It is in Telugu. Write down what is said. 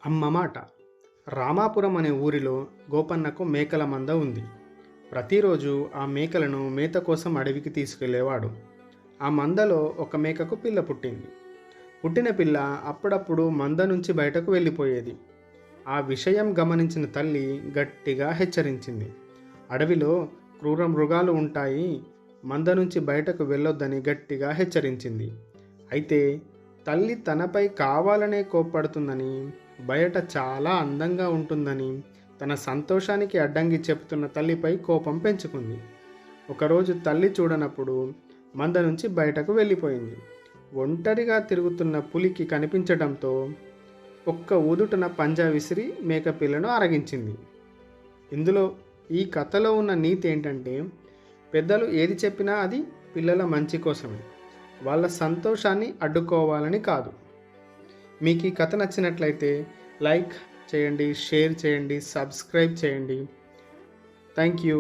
అమ్మ మాట. రామాపురం అనే ఊరిలో గోపన్నకు మేకల మంద ఉంది. ప్రతిరోజు ఆ మేకలను మేత కోసం అడవికి తీసుకెళ్లేవాడు. ఆ మందలో ఒక మేకకు పిల్ల పుట్టింది. పుట్టిన పిల్ల అప్పుడప్పుడు మంద నుంచి బయటకు వెళ్ళిపోయేది. ఆ విషయం గమనించిన తల్లి గట్టిగా హెచ్చరించింది. అడవిలో క్రూర మృగాలు ఉంటాయి, మంద నుంచి బయటకు వెళ్ళొద్దని గట్టిగా హెచ్చరించింది. అయితే తల్లి తనపై కావాలనే కోప్పడుతుందని, బయట చాలా అందంగా ఉంటుందని, తన సంతోషానికి అడ్డంగి చెప్తున్న తల్లిపై కోపం పెంచుకుంది. ఒకరోజు తల్లి చూడనప్పుడు మంద నుంచి బయటకు వెళ్ళిపోయింది. ఒంటరిగా తిరుగుతున్న పులికి కనిపించడంతో ఒక్క ఊదుటన పంజా విసిరి మేకపిల్లను అరగించింది. ఇందులో ఈ కథలో ఉన్న నీతి ఏంటంటే, పెద్దలు ఏది చెప్పినా అది పిల్లల మంచి కోసమే, వాళ్ళ సంతోషాన్ని అడ్డుకోవాలని కాదు. మీకు ఈ కథ నచ్చినట్లయితే లైక్ చేయండి, షేర్ చేయండి, సబ్స్క్రైబ్ చేయండి. Thank you.